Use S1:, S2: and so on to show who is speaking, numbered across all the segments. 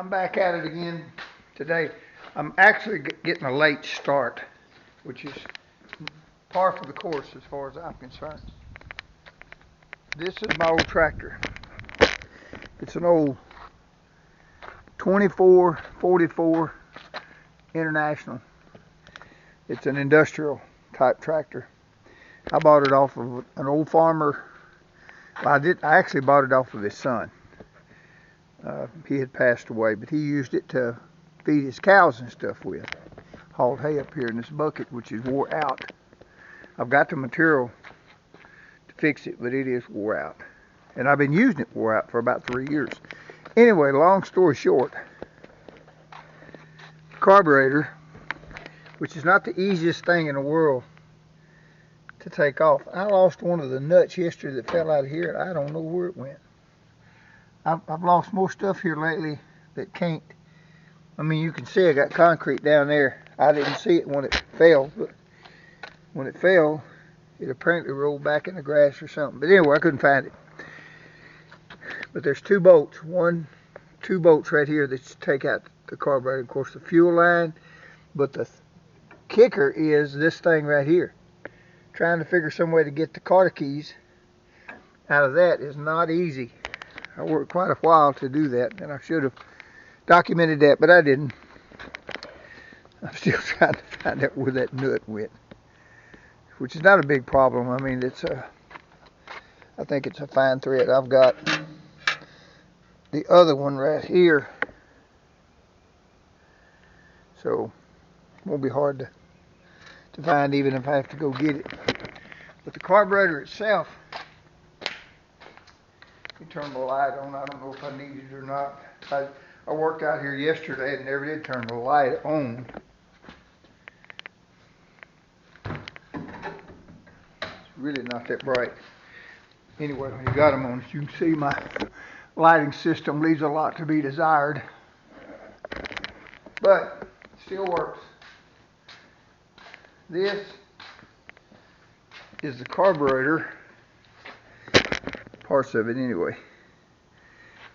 S1: I'm back at it again today. I'm actually getting a late start, which is par for the course as far as I'm concerned. This is my old tractor. It's an old 2444 International. It's an industrial type tractor. I bought it off of an old farmer. Well, I actually bought it off of his son. He had passed away, but he used it to feed his cows and stuff with. Hauled hay up here in this bucket, which is wore out. I've got the material to fix it, but it is wore out. And I've been using it wore out for about 3 years. Anyway, long story short, carburetor, which is not the easiest thing in the world to take off. I lost one of the nuts yesterday that fell out of here, and I don't know where it went. I've lost more stuff here lately that can't. I mean, you can see I got concrete down there. I didn't see it when it fell, but when it fell, it apparently rolled back in the grass or something. But anyway, I couldn't find it. But there's two bolts right here that take out the carburetor. Of course, the fuel line, but the kicker is this thing right here. Trying to figure some way to get the car keys out of that is not easy. I worked quite a while to do that, and I should have documented that, but I didn't. I'm still trying to find out where that nut went, which is not a big problem. I mean, I think it's a fine thread. I've got the other one right here, so it won't be hard to find even if I have to go get it. But the carburetor itself, you turn the light on. I don't know if I need it or not. I worked out here yesterday and never did turn the light on. It's really not that bright. Anyway, when you got them on, as you can see, my lighting system leaves a lot to be desired. But it still works. This is the carburetor. Parts of it anyway.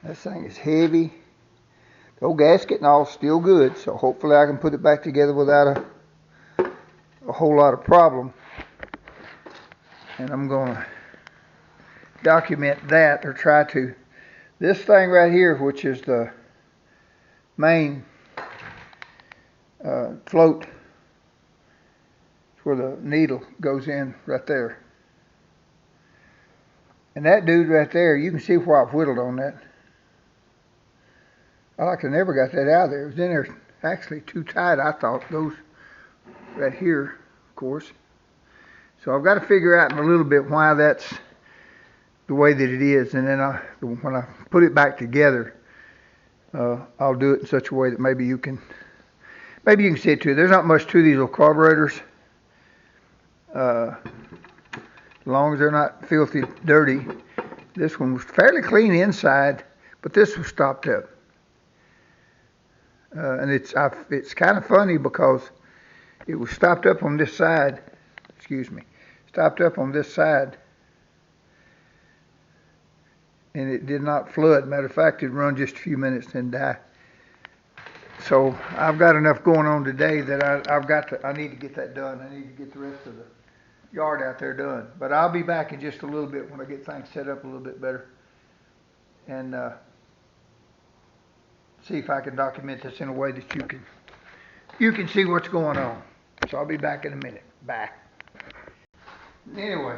S1: This thing is heavy. The old gasket and all still good, so hopefully I can put it back together without a whole lot of problem. And I'm going to document that, or try to. This thing right here, which is the main float, where the needle goes in right there. And that dude right there, you can see where I've whittled on that. I like I never got that out of there. It was in there actually too tight, I thought. Those right here, of course. So I've got to figure out in a little bit why that's the way that it is. And then when I put it back together, I'll do it in such a way that maybe you can see it too. There's not much to these little carburetors. As long as they're not filthy dirty. This one was fairly clean inside, but this was stopped up. And it's kind of funny because it was stopped up on this side. Stopped up on this side, and it did not flood. Matter of fact, it run just a few minutes and die. So I've got enough going on today that I need to get that done. I need to get the rest of the yard out there done. But I'll be back in just a little bit when I get things set up a little bit better, and see if I can document this in a way that you can see what's going on. So I'll be back in a minute. Bye. Anyway,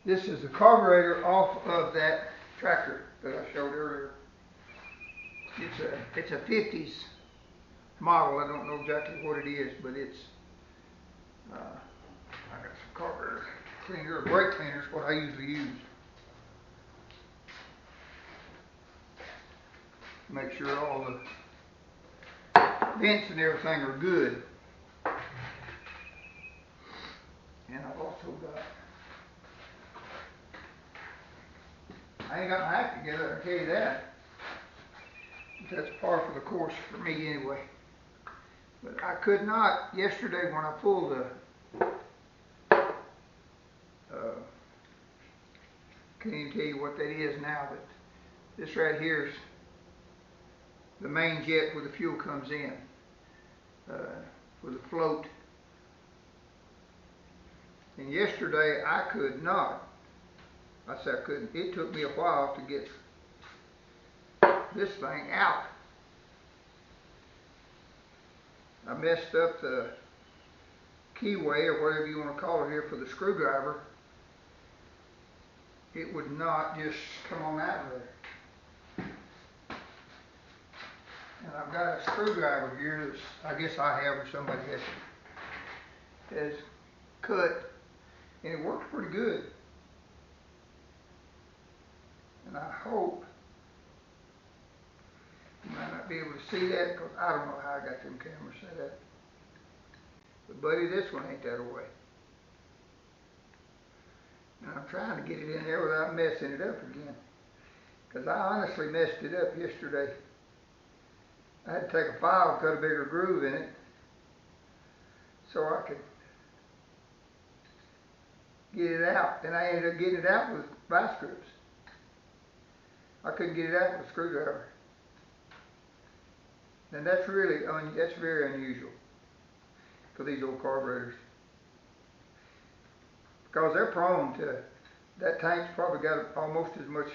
S1: this is the carburetor off of that tractor that I showed earlier. It's a 50s model. I don't know exactly what it is, but it's I got some carburetor cleaner, or brake cleaner is what I usually use. Make sure all the vents and everything are good. And I've also got, I ain't got my act together, I can tell you that. But that's par for the course for me anyway. But I could not, yesterday when I pulled the, can't even tell you what that is now, but this right here is the main jet where the fuel comes in, for the float. And yesterday I could not. I said I couldn't. It took me a while to get this thing out. I messed up the keyway, or whatever you want to call it here, for the screwdriver. It would not just come on out of there. And I've got a screwdriver here that's, I guess I have, or somebody has cut, and it works pretty good. And I hope you might not be able to see that, because I don't know how I got them cameras set up. But buddy, this one ain't that away. And I'm trying to get it in there without messing it up again, because I honestly messed it up yesterday. I had to take a file and cut a bigger groove in it so I could get it out. And I ended up getting it out with vice grips. I couldn't get it out with a screwdriver. And that's really, that's very unusual for these old carburetors, because they're prone to, that tank's probably got almost as much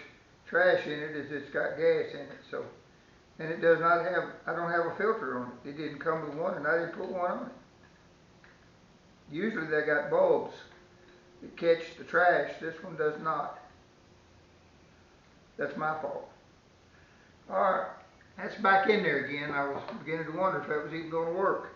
S1: trash in it as it's got gas in it. So, and it does not have, I don't have a filter on it. It didn't come with one, and I didn't put one on it. Usually they got bulbs that catch the trash. This one does not. That's my fault. Alright, that's back in there again. I was beginning to wonder if that was even going to work.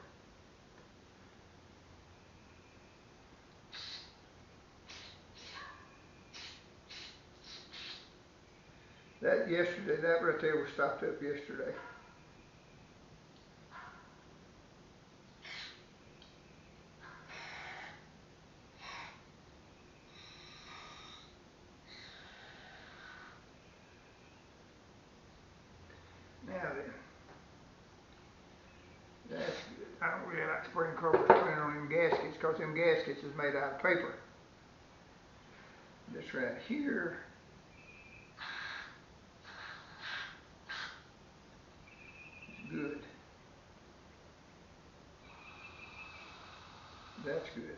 S1: That yesterday, that right there was stopped up yesterday. Now then, that's good. I don't really like spraying carburetor cleaner on them gaskets, because them gaskets is made out of paper. This right here, is good. That's good.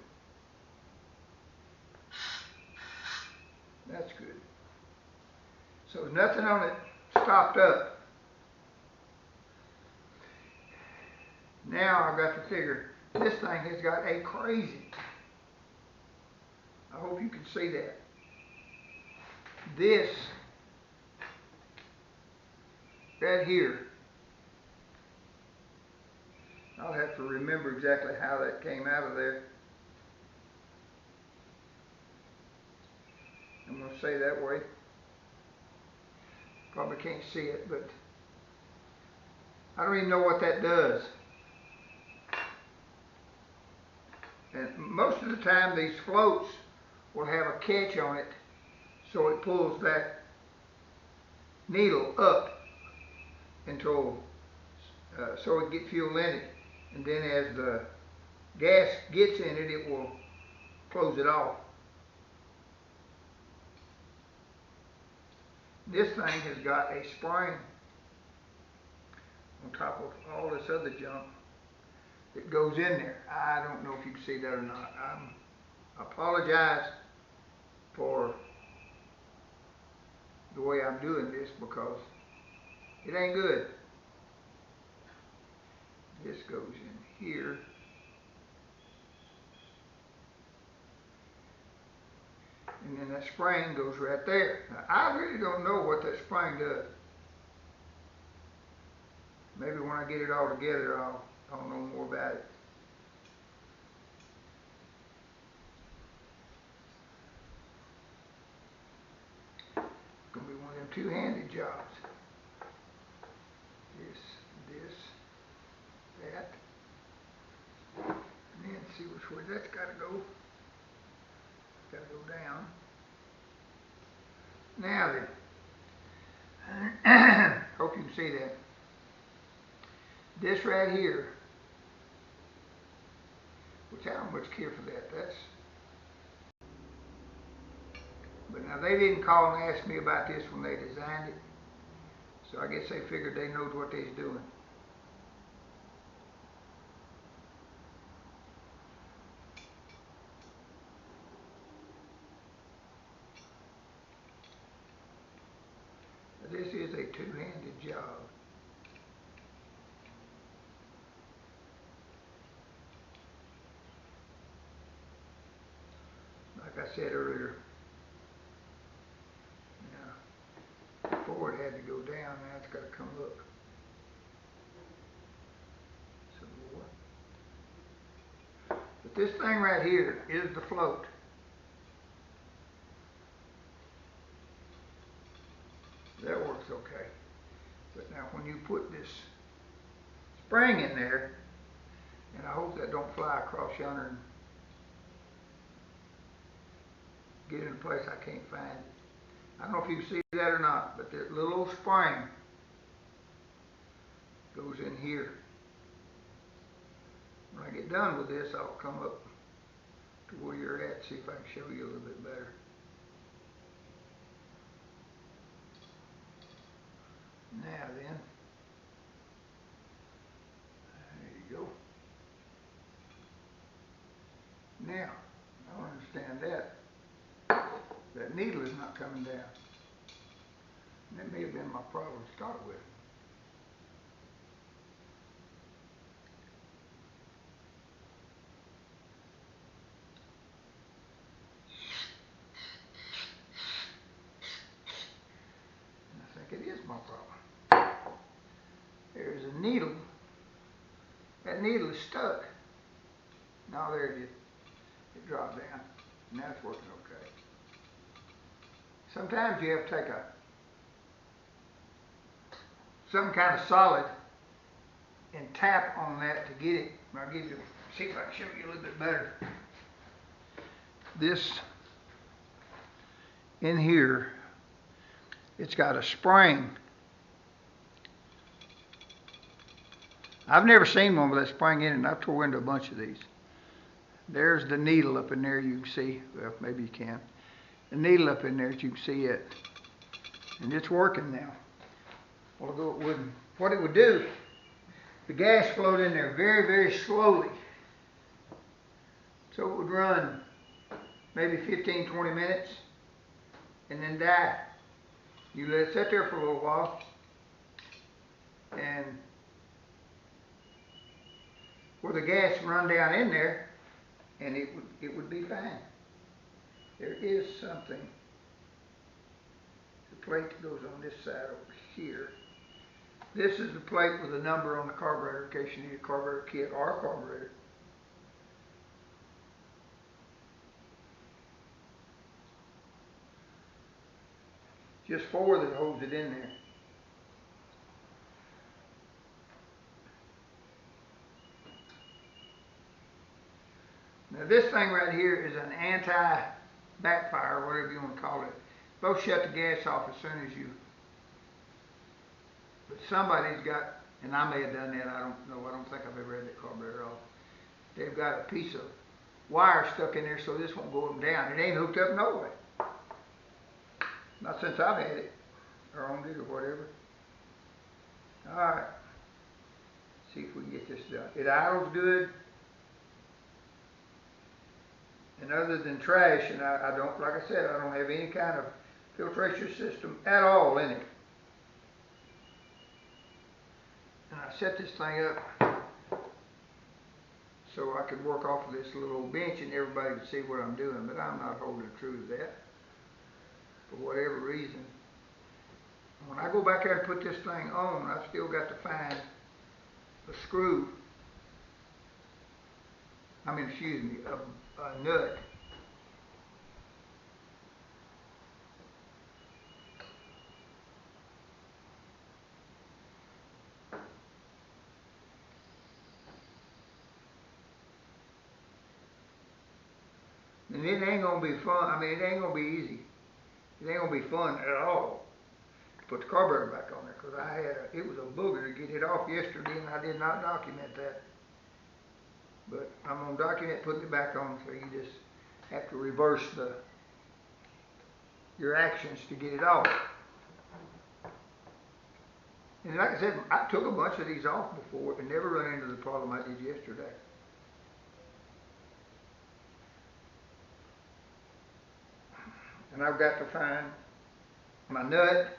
S1: That's good. So there's nothing on it stopped up. Now I've got to figure, this thing has got a crazy, I hope you can see that. This right here, I'll have to remember exactly how that came out of there. I'm going to say that way. Probably can't see it, but I don't even know what that does. And most of the time these floats will have a catch on it, so it pulls that needle up until so it gets fuel in it, and then as the gas gets in it, it will close it off. This thing has got a spring on top of all this other junk that goes in there. I don't know if you can see that or not. I apologize for the way I'm doing this, because it ain't good. This goes in here. And then that spring goes right there. Now, I really don't know what that spring does. Maybe when I get it all together, I'll know more about it. It's going to be one of them two-handed jobs. This, that. And then see which way that's got to go. Got to go down. Now then, hope you can see that. This right here, which I don't much care for that. But now they didn't call and ask me about this when they designed it. So I guess they figured they knowed what they was doing. But this is a two-handed job. Like I said earlier, before it had to go down, now it's got to come up. Some more. But this thing right here is the float. That works okay. But now when you put this spring in there, and I hope that don't fly across yonder and get in a place I can't find. I don't know if you see that or not, but that little old spring goes in here. When I get done with this, I'll come up to where you're at, see if I can show you a little bit better. Now then, there you go. Now, I don't understand that. That needle is not coming down. And that may have been my problem to start with. And I think it is my problem. There's a needle. That needle is stuck. Now there it is. It dropped down. Now it's working okay. Sometimes you have to take some kind of solid and tap on that to get it. I'll give you, see if I can show you a little bit better. This in here, it's got a spring. I've never seen one with that spring in it, and I've tore into a bunch of these. There's the needle up in there, you can see. Well, maybe you can. The needle up in there, you can see it. And it's working now. Although it wouldn't. What it would do, the gas flowed in there very, very slowly. So it would run maybe 15, 20 minutes and then die. You let it sit there for a little while and where the gas run down in there and it would be fine. There is something, the plate that goes on this side over here. This is the plate with a number on the carburetor in case you need a carburetor kit or a carburetor. Just 4 that holds it in there. Now this thing right here is an anti-backfire, whatever you want to call it. Both shut the gas off as soon as you, but somebody's got, and I may have done that, I don't know, I don't think I've ever had that carburetor off. They've got a piece of wire stuck in there so this won't go up and down. It ain't hooked up no way. Not since I've had it, or owned it, or whatever. Alright. See if we can get this done. It idles good. And other than trash, and I don't, like I said, I don't have any kind of filtration system at all in it. And I set this thing up so I could work off of this little bench and everybody could see what I'm doing, but I'm not holding true to that for whatever reason. When I go back there and put this thing on, I've still got to find a screw, excuse me, a nut. And it ain't gonna be fun. It ain't gonna be easy. It ain't gonna be fun at all to put the carburetor back on there, because it was a booger to get it off yesterday, and I did not document that. But I'm gonna document putting it back on, so you just have to reverse your actions to get it off. And like I said, I took a bunch of these off before and never run into the problem I did yesterday. And I've got to find my nut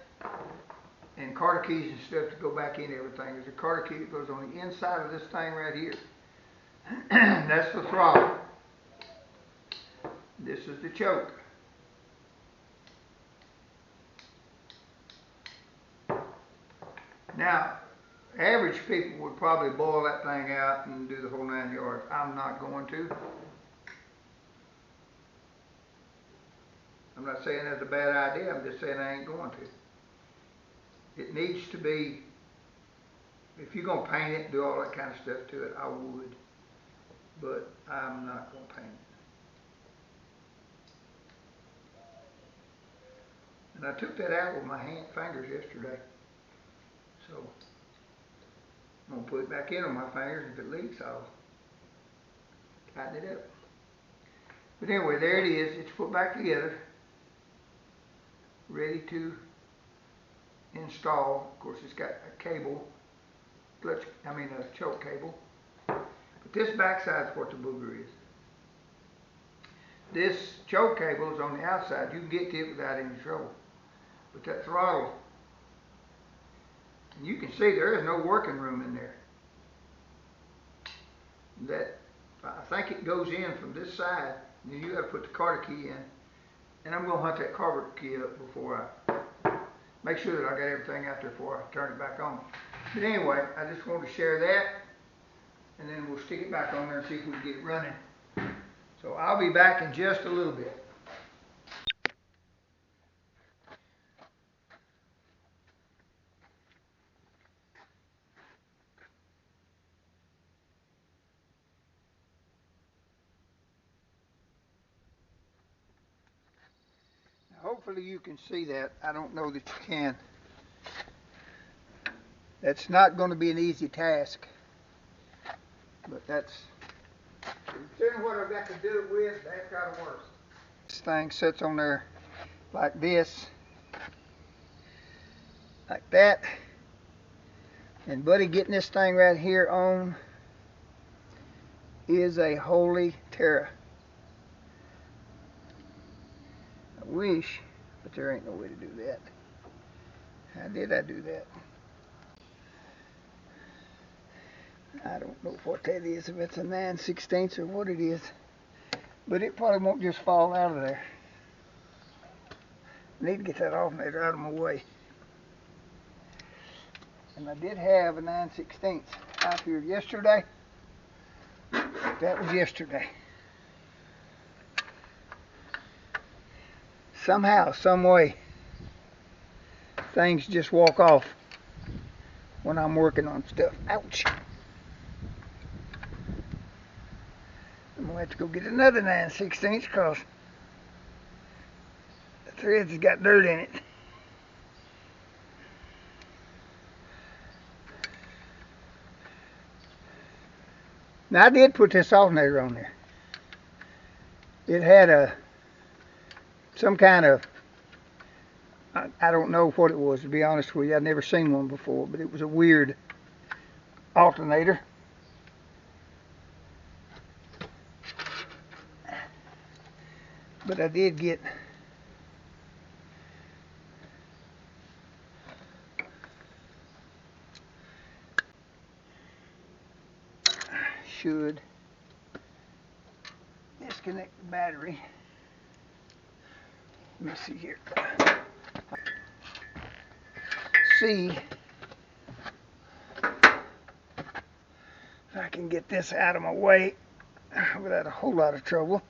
S1: and Carter keys and stuff to go back in everything. There's a Carter key that goes on the inside of this thing right here. That's the throttle. This is the choke. Now, average people would probably boil that thing out and do the whole 9 yards. I'm not going to. I'm not saying that's a bad idea. I'm just saying I ain't going to. It needs to be, if you're going to paint it, do all that kind of stuff to it, I would. But I'm not going to paint it. And I took that out with my fingers yesterday. So I'm going to put it back in on my fingers. If it leaks, I'll tighten it up. But anyway, there it is. It's put back together, ready to install. Of course, it's got a cable, a choke cable. But this backside is what the booger is. This choke cable is on the outside. You can get to it without any trouble. But that throttle, and you can see there is no working room in there. I think it goes in from this side, and then you got to put the Carter key in. And I'm going to hunt that carburetor key up before I make sure that I got everything out there before I turn it back on. But anyway, I just wanted to share that, and then we'll stick it back on there and see if we can get it running. So I'll be back in just a little bit. Hopefully you can see that. I don't know that you can. That's not going to be an easy task. But that's, considering what I've got to do it with, that's got to work. This thing sits on there like this. Like that. And buddy, getting this thing right here on is a holy terror. I wish, but there ain't no way to do that. How did I do that? I don't know what that is, if it's a 9/16 or what it is. But it probably won't just fall out of there. I need to get that alternator out of my way. And I did have a 9/16 out here yesterday. That was yesterday. Somehow, some way, things just walk off when I'm working on stuff. Ouch. I'm going to have to go get another 9/16 because the threads has got dirt in it. Now I did put this alternator on there. It had some kind of, I don't know what it was, to be honest with you. I'd never seen one before, but it was a weird alternator. But I did get should disconnect the battery. Let me see here. See if I can get this out of my way without a whole lot of trouble.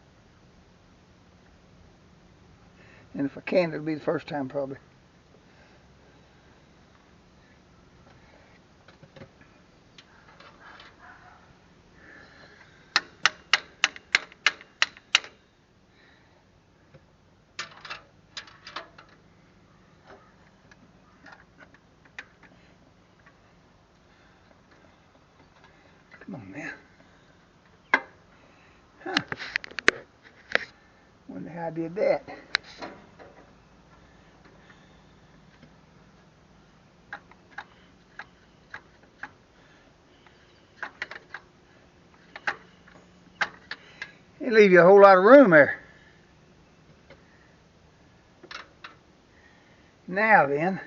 S1: And if I can, it'll be the first time probably. Come on now. Huh. Wonder how I did that. It leave you a whole lot of room there. Now then,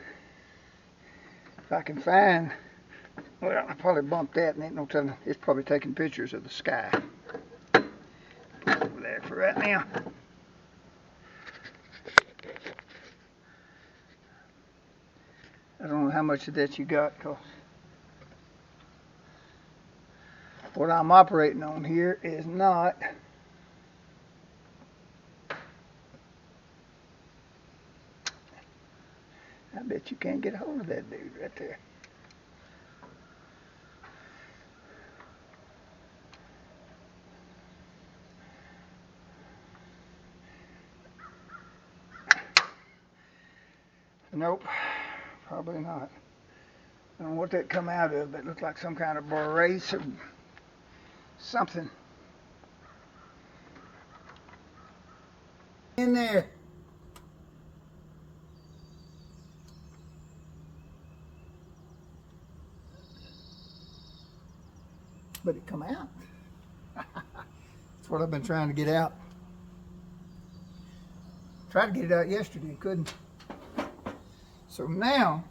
S1: if I can find, well, I probably bumped that and ain't no telling, it's probably taking pictures of the sky. Over there for right now. I don't know how much of that you got, because what I'm operating on here is not I bet you can't get a hold of that dude right there. Nope, probably not. I don't know what that come out of, but it looked like some kind of brace or something. In there. But it come out. That's what I've been trying to get out. Tried to get it out yesterday, couldn't. So now,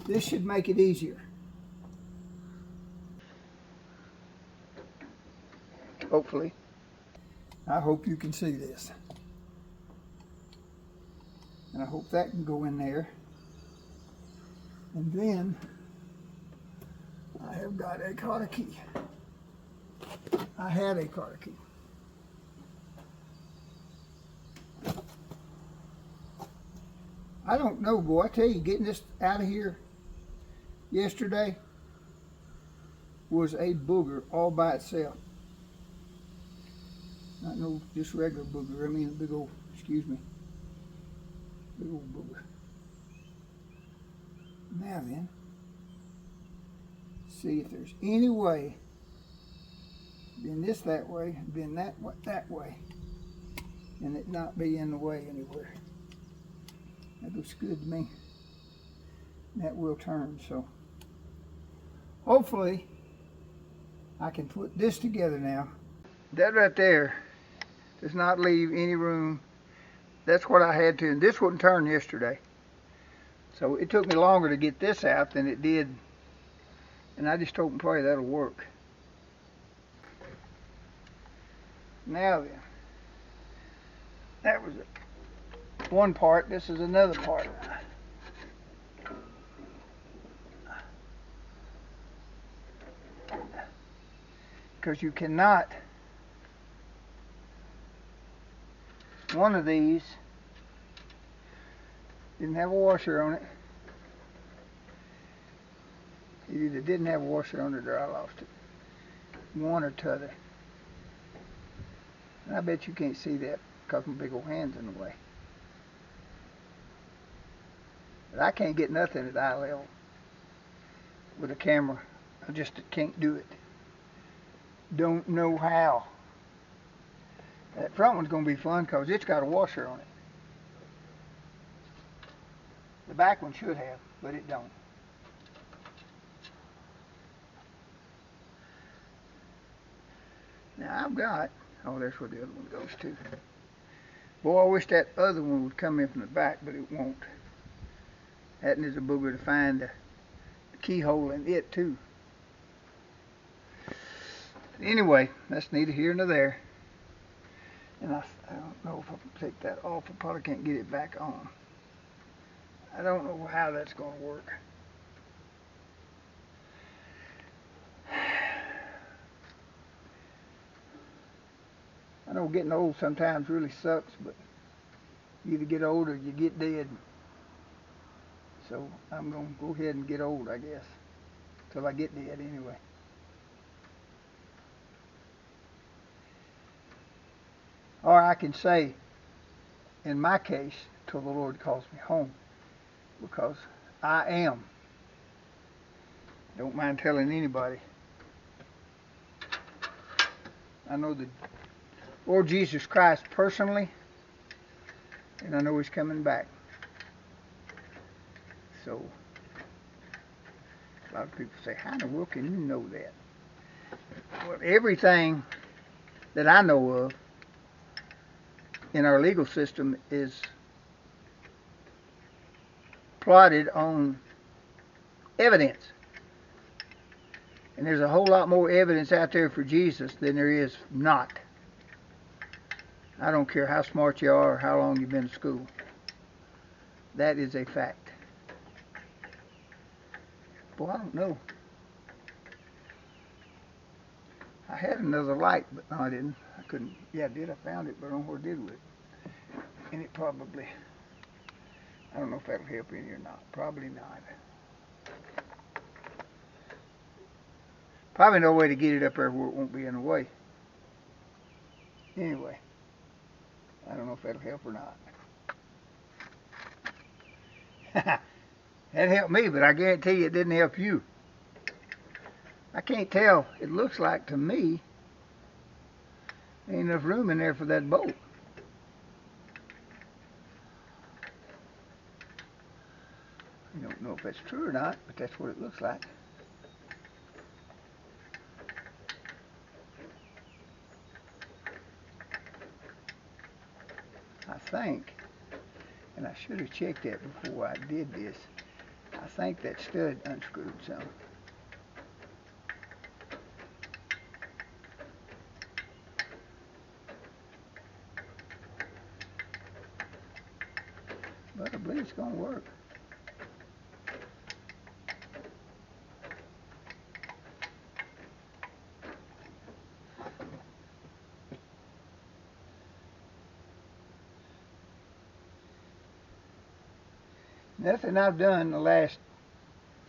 S1: this should make it easier. Hopefully. I hope you can see this. And I hope that can go in there. And then, I have got a cotter key. I had a cotter key. I don't know, boy. I tell you, getting this out of here yesterday was a booger all by itself. Not no just regular booger. I mean a big old, excuse me, big old booger. Now then, see if there's any way, bend this that way, bend that way, and it not be in the way anywhere. That looks good to me. That will turn, so hopefully I can put this together now. That right there does not leave any room. That's what I had to, and this wouldn't turn yesterday. So it took me longer to get this out than it did, and I just hope and pray that'll work. Now then, that was one part. This is another part. Because you cannot, one of these didn't have a washer on it. It either didn't have a washer on it or I lost it. One or t'other. And I bet you can't see that because my big old hand's in the way. But I can't get nothing at eye level with a camera. I just can't do it. Don't know how. That front one's going to be fun because it's got a washer on it. The back one should have, but it don't. Now I've got, oh, there's where the other one goes to. Boy, I wish that other one would come in from the back, but it won't. That needs a booger to find the keyhole in it too. But anyway, that's neither here nor there. And I don't know if I can take that off. I probably can't get it back on. I don't know how that's going to work. I know getting old sometimes really sucks, but you either get old or you get dead. So I'm going to go ahead and get old, I guess, till I get dead anyway. Or I can say, in my case, till the Lord calls me home, because I am. Don't mind telling anybody. I know the Lord Jesus Christ personally, and I know He's coming back. So, a lot of people say, how in the world can you know that? Well, everything that I know of in our legal system is plotted on evidence. And there's a whole lot more evidence out there for Jesus than there is not. I don't care how smart you are or how long you've been to school. That is a fact. Boy, I don't know. I had another light, but no, I didn't. I couldn't. Yeah, I did. I found it, but I don't know what I did with it. And it probably, I don't know if that'll help any or not. Probably not. Probably no way to get it up there where it won't be in the way. Anyway, I don't know if that'll help or not. That helped me, but I guarantee you it didn't help you. I can't tell. It looks like to me there ain't enough room in there for that bolt. I don't know if that's true or not, but that's what it looks like. I think, and I should have checked that before I did this, I think that stud unscrewed some. But I believe it's going to work. Nothing I've done the last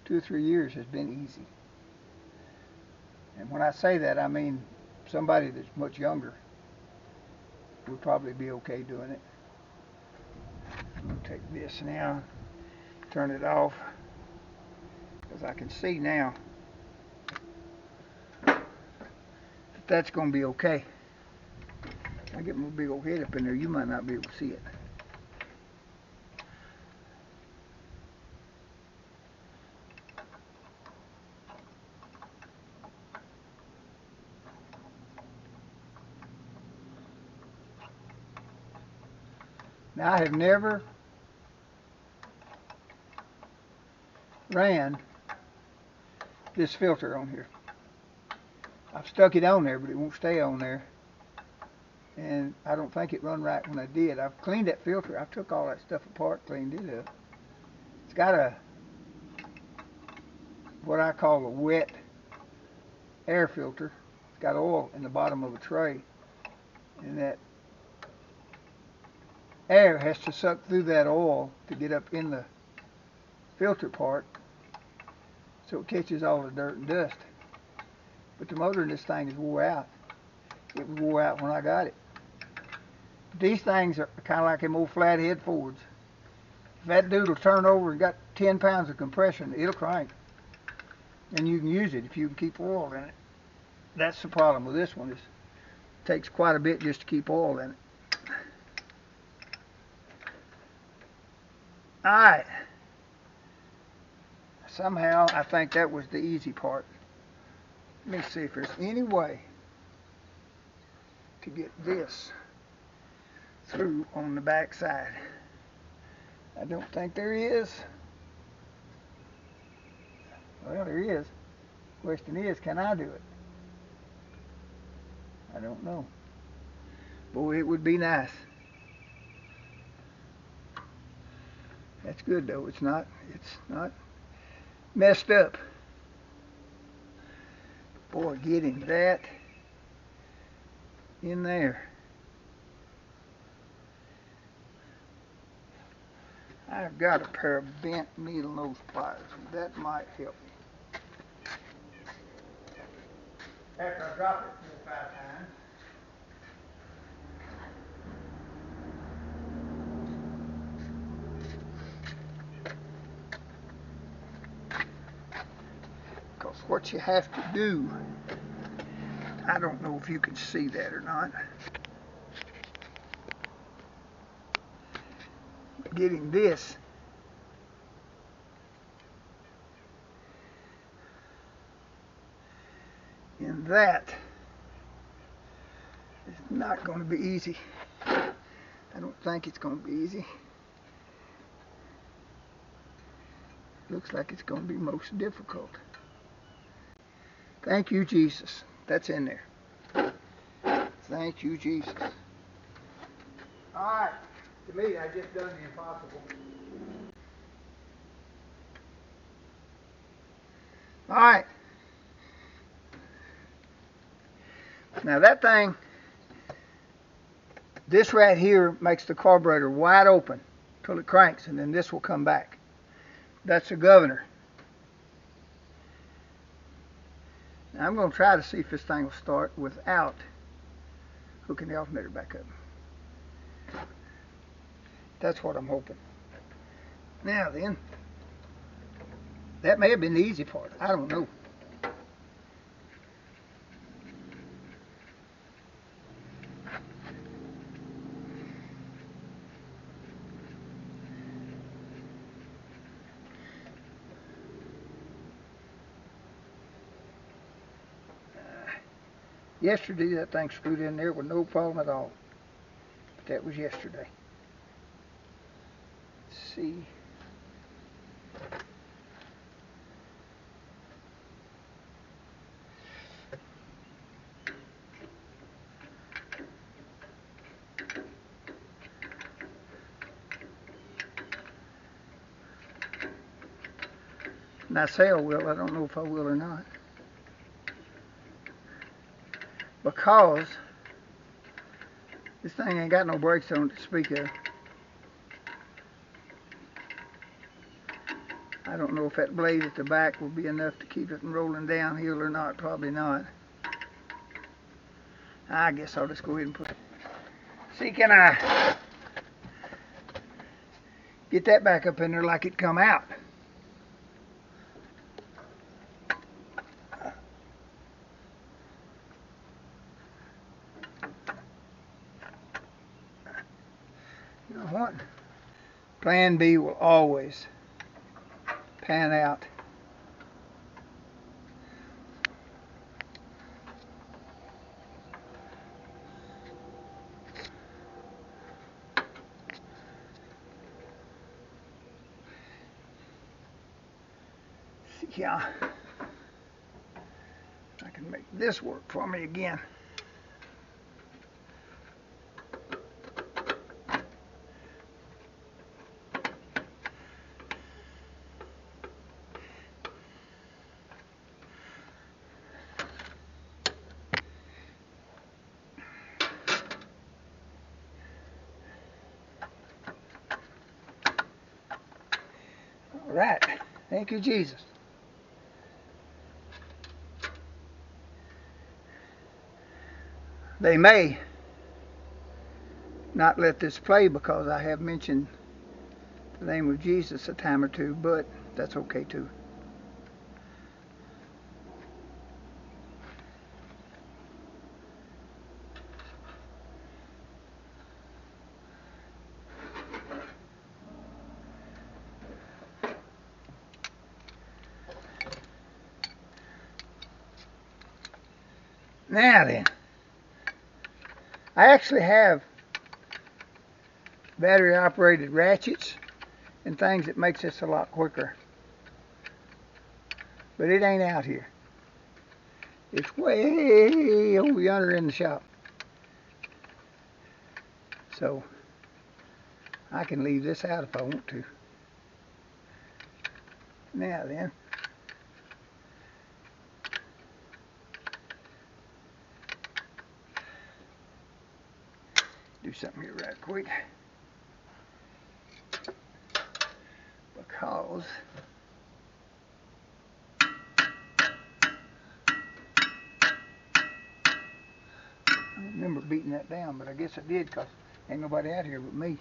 S1: 2 or 3 years has been easy. And when I say that, I mean somebody that's much younger would probably be okay doing it. I'm going to take this now, turn it off, because I can see now that that's going to be okay. I get my big old head up in there, you might not be able to see it. Now, I have never ran this filter on here. I've stuck it on there, but it won't stay on there. And I don't think it run right when I did. I've cleaned that filter. I took all that stuff apart, cleaned it up. It's got a, what I call a wet air filter. It's got oil in the bottom of a tray. And that air has to suck through that oil to get up in the filter part, so it catches all the dirt and dust. But the motor in this thing is wore out. It was wore out when I got it. These things are kind of like them old flathead Fords. If that dude will turn over and got 10 pounds of compression, it'll crank. And you can use it if you can keep oil in it. That's the problem with this one. It takes quite a bit just to keep oil in it. Alright. Somehow I think that was the easy part. Let me see if there's any way to get this through on the back side. I don't think there is. Well, there is. Question is, can I do it? I don't know. Boy, it would be nice. That's good though. It's not messed up. Boy, getting that in there. I've got a pair of bent needle nose pliers. That might help me. After I drop it 4 or 5 times. Because what you have to do, I don't know if you can see that or not. Getting this in that not going to be easy. I don't think it's going to be easy. Looks like it's going to be most difficult. Thank you, Jesus. That's in there. Thank you, Jesus. Alright, to me, I just done the impossible. Alright. Now that thing, this right here makes the carburetor wide open till it cranks, and then this will come back. That's the governor. Now I'm going to try to see if this thing will start without hooking the alternator back up. That's what I'm hoping. Now then, that may have been the easy part. I don't know. Yesterday, that thing screwed in there with no problem at all. But that was yesterday. Let's see. And I say I will. I don't know if I will or not. Because this thing ain't got no brakes on it to speak of. I don't know if that blade at the back will be enough to keep it from rolling downhill or not. Probably not. I guess I'll just go ahead and put it. See, can I get that back up in there like it come out? You know what? Plan B will always pan out. Yeah, I can make this work for me again. All right, thank you, Jesus. They may not let this play because I have mentioned the name of Jesus a time or two, but that's okay too. Now then, I actually have battery operated ratchets and things that makes this a lot quicker, but it ain't out here. It's way over yonder in the shop, so I can leave this out if I want to. Now then, do something here right quick, because I don't remember beating that down, but I guess I did because ain't nobody out here but me.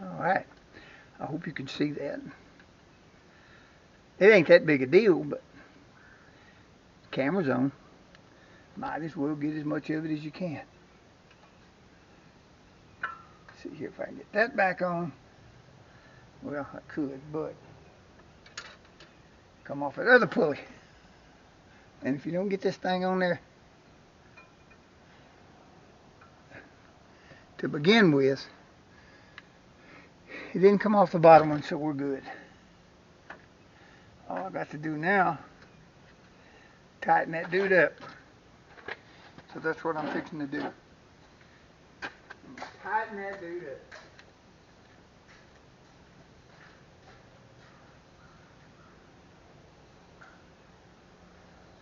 S1: Alright, I hope you can see that. It ain't that big a deal, but Camera's on. Might as well get as much of it as you can. See here if I can get that back on. Well, I could, but come off that other pulley. And if you don't get this thing on there to begin with, it didn't come off the bottom one, so we're good. All I got to do now, tighten that dude up. So that's what I'm fixing to do. Tighten that dude up.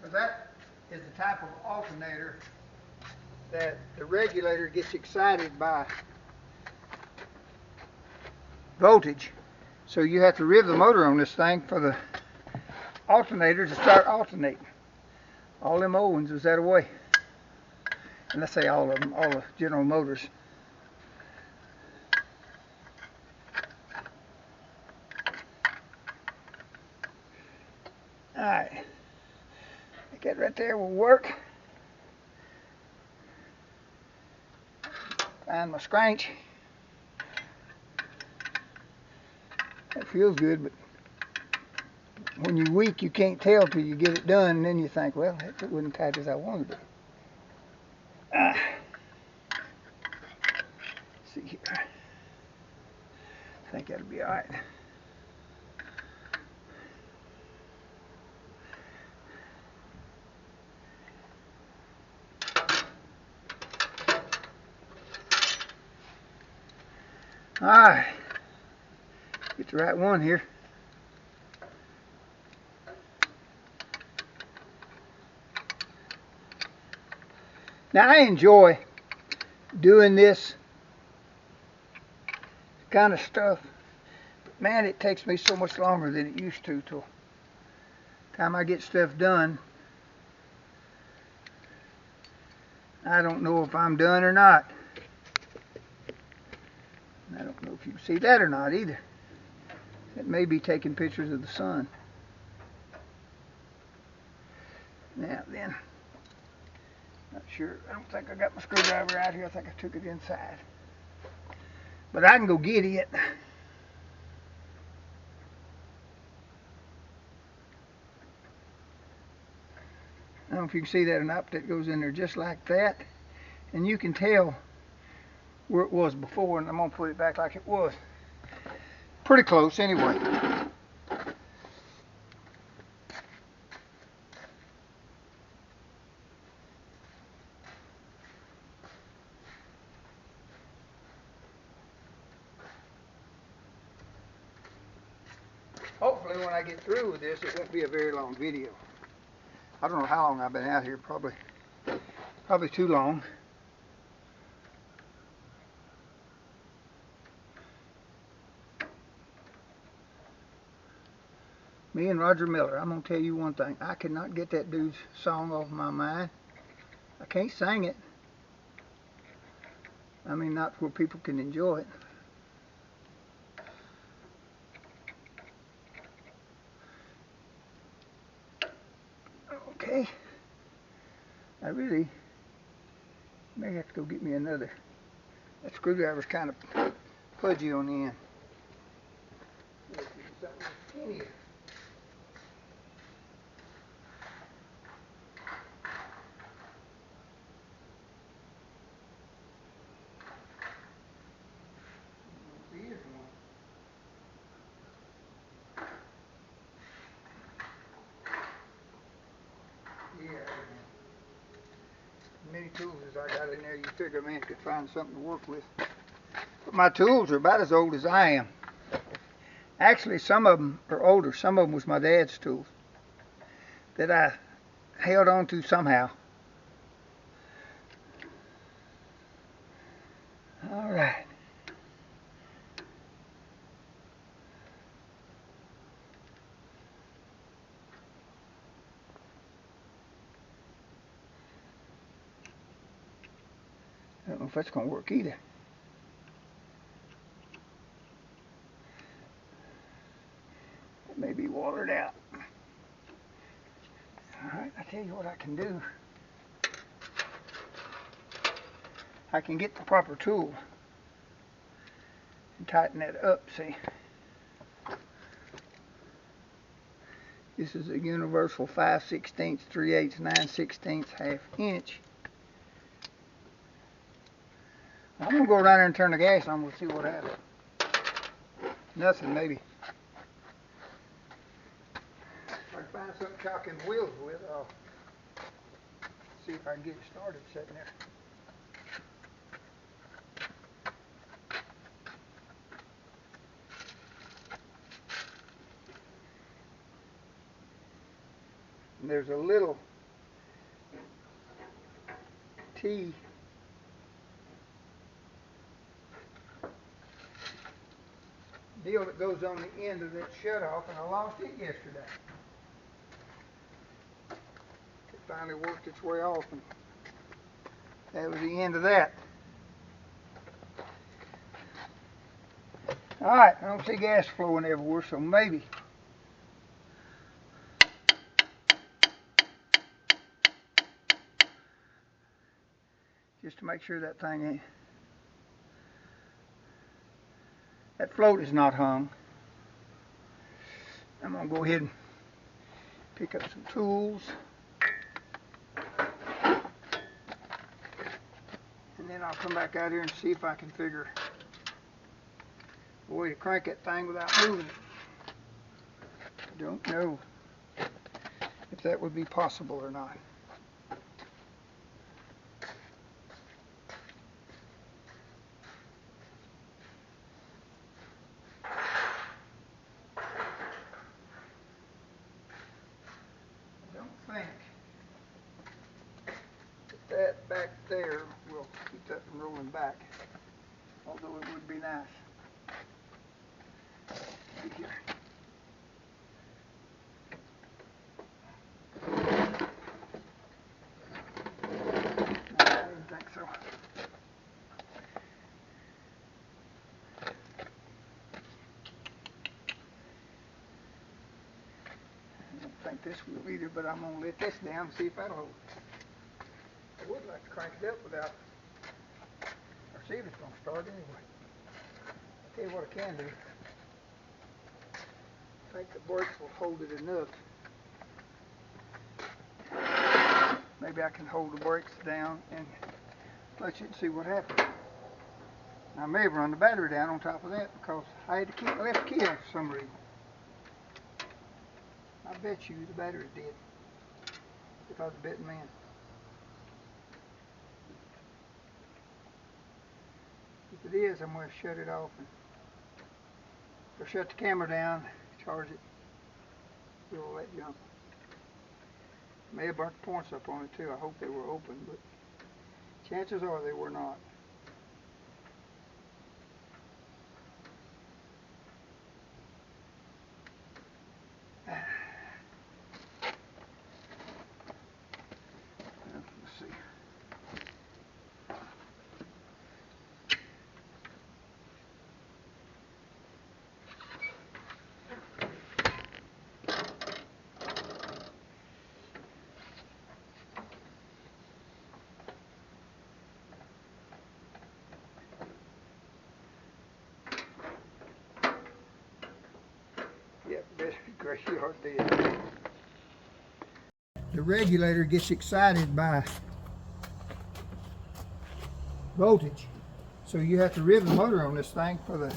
S1: So that is the type of alternator that the regulator gets excited by voltage. So you have to rev the motor on this thing for the alternator to start alternating. All them old ones was that way. And I say all of them, all the General Motors. Alright. I think that right there will work. Find my scranch. That feels good, but when you're weak, you can't tell till you get it done, and then you think, well, that wasn't tight as I wanted it. See here. I think that'll be all right. All right. Get the right one here. Now I enjoy doing this kind of stuff, but man, it takes me so much longer than it used to till the time I get stuff done. I don't know if I'm done or not. I don't know if you can see that or not either. It may be taking pictures of the sun. Now then, not sure. I don't think I got my screwdriver out here. I think I took it inside. But I can go get it. I don't know if you can see that or not, but that goes in there just like that. And you can tell where it was before, and I'm going to put it back like it was. Pretty close anyway. Hopefully when I get through with this, it won't be a very long video. I don't know how long I've been out here, probably too long. Me and Roger Miller, I'm going to tell you one thing. I cannot get that dude's song off my mind. I can't sing it. I mean, not where people can enjoy it. Okay. I really may have to go get me another. That screwdriver's kind of pudgy on the end. Many tools as I got in there, you figure a man could find something to work with. But my tools are about as old as I am. Actually, some of them are older. Some of them was my dad's tools that I held on to somehow. All right. I don't know if that's going to work either. It may be watered out. All right. Alright, I tell you what I can do. I can get the proper tool and tighten that up, see. This is a universal 5/16, 3/8, 9/16, ½ inch. I'm going to go around there and turn the gas on. We'll see what happens. Nothing, maybe. If I can find something chalking wheels with, I'll see if I can get it started sitting there. And there's a little T deal that goes on the end of that shutoff, and I lost it yesterday. It finally worked its way off, and that was the end of that. Alright, I don't see gas flowing everywhere, so maybe. Just to make sure that thing ain't, that float is not hung. I'm going to go ahead and pick up some tools. And then I'll come back out here and see if I can figure a way to crank that thing without moving it. I don't know if that would be possible or not. That back there will keep that from rolling back, although it would be nice. See here. No, I didn't think so. I don't think this will either, but I'm going to let this down and see if that'll hold. I would like to crank it up without, or see if it's going to start anyway. I'll tell you what I can do. I think the brakes will hold it enough. Maybe I can hold the brakes down and let you see what happens. I may have run the battery down on top of that because I had to keep my left key on for some reason. I bet you the battery did, if I was a betting man. If it is, I'm going to shut it off and or shut the camera down, charge it, do all that junk. May have burnt the points up on it too. I hope they were open, but chances are they were not. Let's see. Yep, that's a graveyard dead. The regulator gets excited by voltage, so you have to rev the motor on this thing for the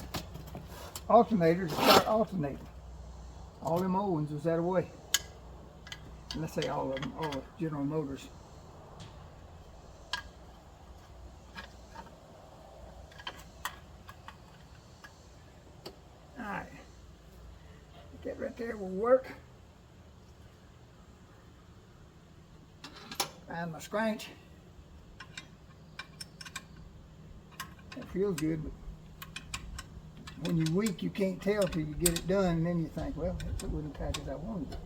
S1: alternator to start alternating. All them old ones was that way. And let's say all of them, all the General Motors. Alright, that right there will work. Find my scratch. That feels good, but when you're weak, you can't tell till you get it done, and then you think, well, it wasn't tight as I wanted it.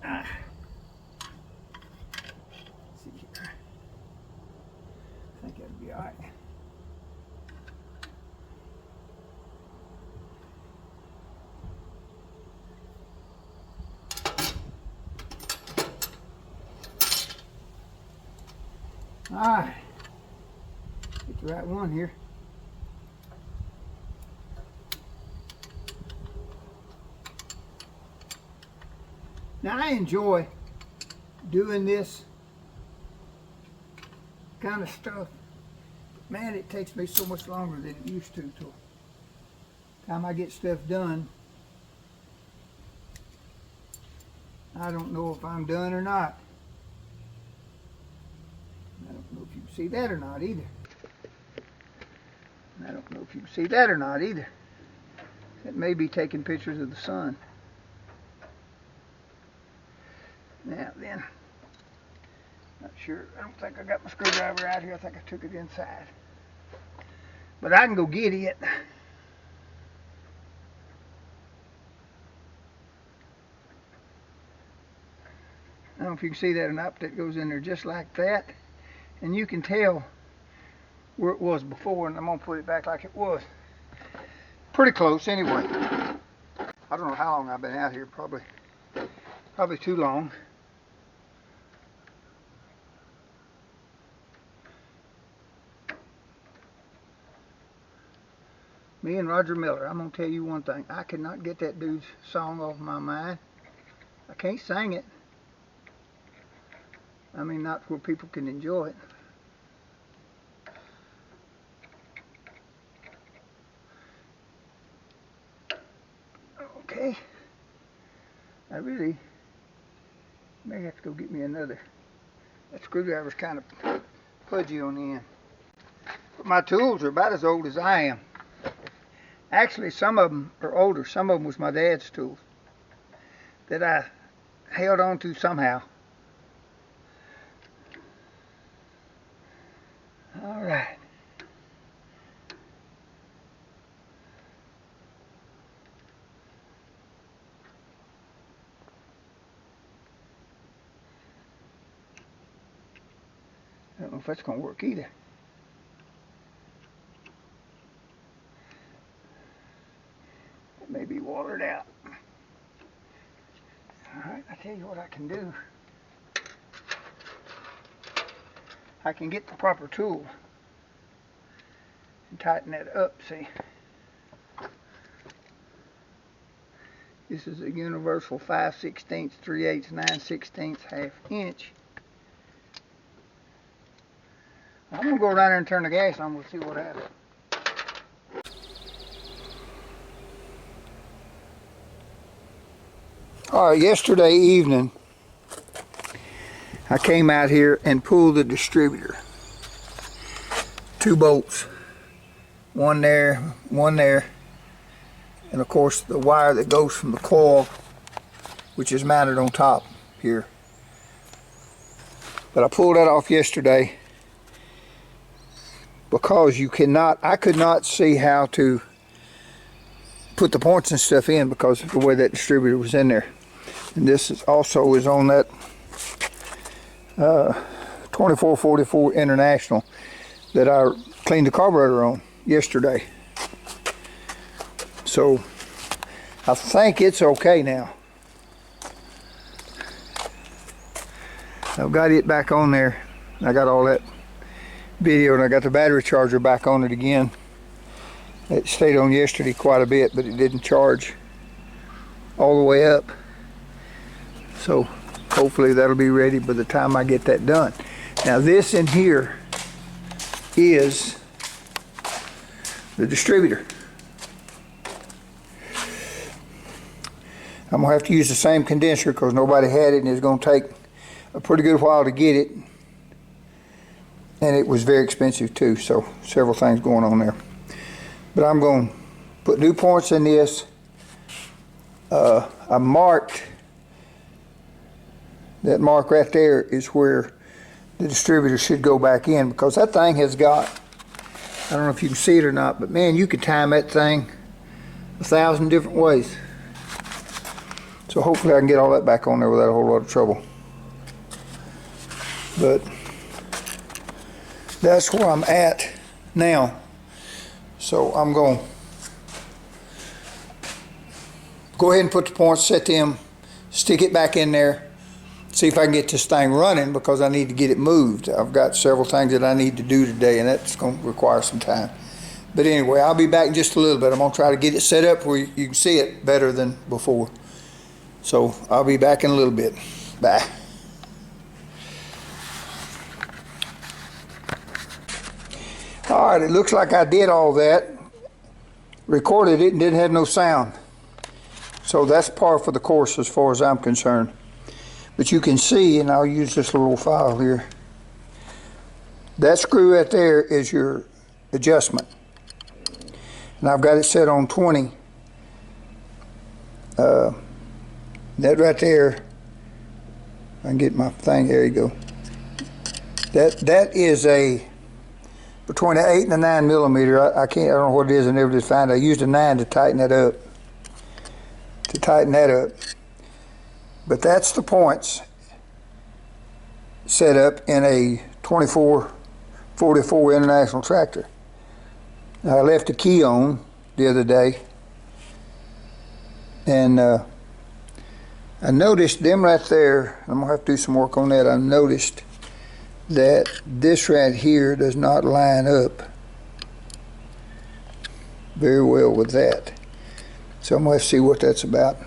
S1: Let's see here. I think that'll be all right. Alright, get the right one here. Now I enjoy doing this kind of stuff. Man, it takes me so much longer than it used to till time I get stuff done. I don't know if I'm done or not. I don't know if you can see that or not either. I don't know if you can see that or not either. It may be taking pictures of the sun. Now then, not sure. I don't think I got my screwdriver out here. I think I took it inside. But I can go get it. I don't know if you can see that or not, but it goes in there just like that. And you can tell where it was before, and I'm going to put it back like it was. Pretty close anyway. I don't know how long I've been out here, probably too long. Me and Roger Miller, I'm going to tell you one thing. I cannot get that dude's song off my mind. I can't sing it. I mean, not where people can enjoy it. Okay. I really may have to go get me another. That screwdriver's kind of pudgy on the end. But my tools are about as old as I am. Actually, some of them are older. Some of them was my dad's tools that I held on to somehow. All right. I don't know if that's going to work either. It may be watered out. All right, I tell you what I can do. I can get the proper tool and tighten that up, see. This is a universal 5/16, 3/8, 9/16, ½ inch. I'm going to go down there and turn the gas on. We'll see what happens. All right, yesterday evening, I came out here and pulled the distributor. 2 bolts. One there, and of course the wire that goes from the coil, which is mounted on top here. But I pulled that off yesterday because I could not see how to put the points and stuff in because of the way that distributor was in there. And this is also on that 2444 International that I cleaned the carburetor on yesterday. So I think it's okay now. I've got it back on there. I got all that video and I got the battery charger back on it again. It stayed on yesterday quite a bit, but it didn't charge all the way up. So hopefully that'll be ready by the time I get that done. Now this in here is the distributor. I'm gonna have to use the same condenser because nobody had it, and it's gonna take a pretty good while to get it. And it was very expensive too, so several things going on there. But I'm gonna put new points in this. I marked, that mark right there is where the distributor should go back in, because that thing has got, I don't know if you can see it or not, but man, you could time that thing 1,000 different ways. So hopefully I can get all that back on there without a whole lot of trouble. But that's where I'm at now. So I'm going to go ahead and put the points, set them, stick it back in there, see if I can get this thing running, because I need to get it moved. I've got several things that I need to do today, and that's going to require some time. But anyway, I'll be back in just a little bit. I'm going to try to get it set up where you can see it better than before. So I'll be back in a little bit. Bye. All right, it looks like I did all that, recorded it, and didn't have no sound. So that's par for the course as far as I'm concerned. But you can see, and I'll use this little file here, that screw right there is your adjustment. And I've got it set on 20. That right there, I can get my thing, there you go. That is a, between an 8 and a 9 millimeter. I don't know what it is, I never did find it. I used a 9 to tighten that up. But that's the points set up in a 2444 International tractor. Now, I left the key on the other day, and I noticed them right there. I'm gonna have to do some work on that. I noticed that this right here does not line up very well with that. So I'm gonna have to see what that's about.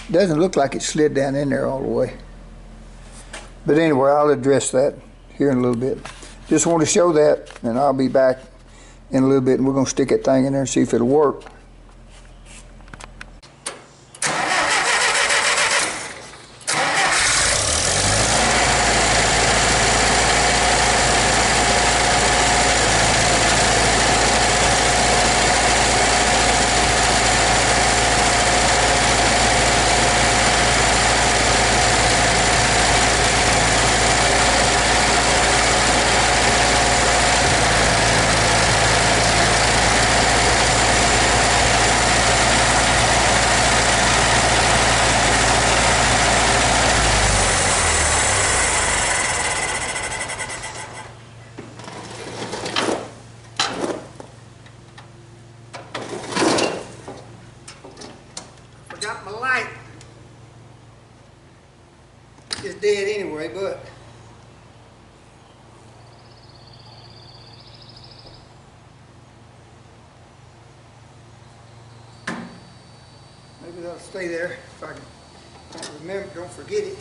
S1: It doesn't look like it slid down in there all the way. But anyway, I'll address that here in a little bit. Just want to show that, and I'll be back in a little bit, and we're gonna stick that thing in there and see if it'll work. Forgot my light. It's dead anyway, but maybe that'll stay there if I can remember, don't forget it.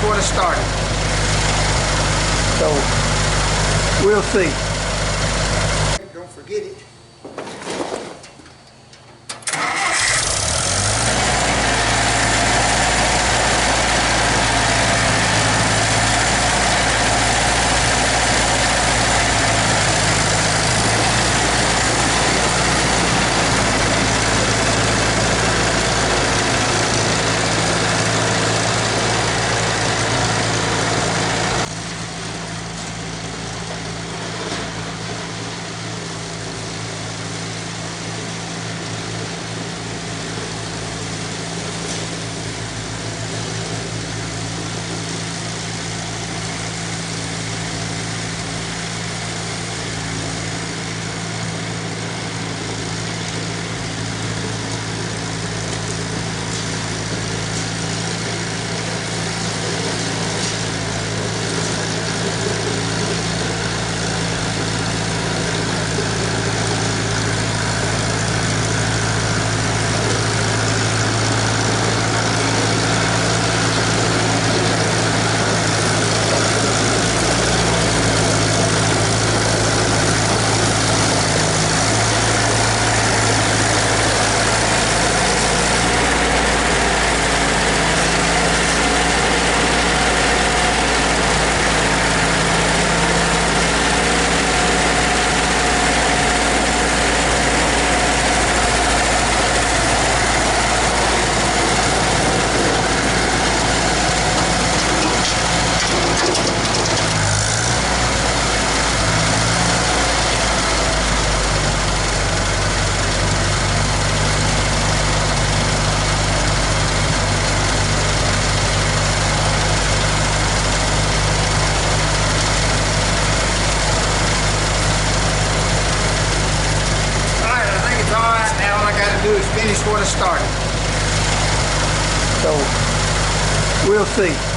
S1: what I started. So we'll see. Don't forget it. Finish what I started. So we'll see.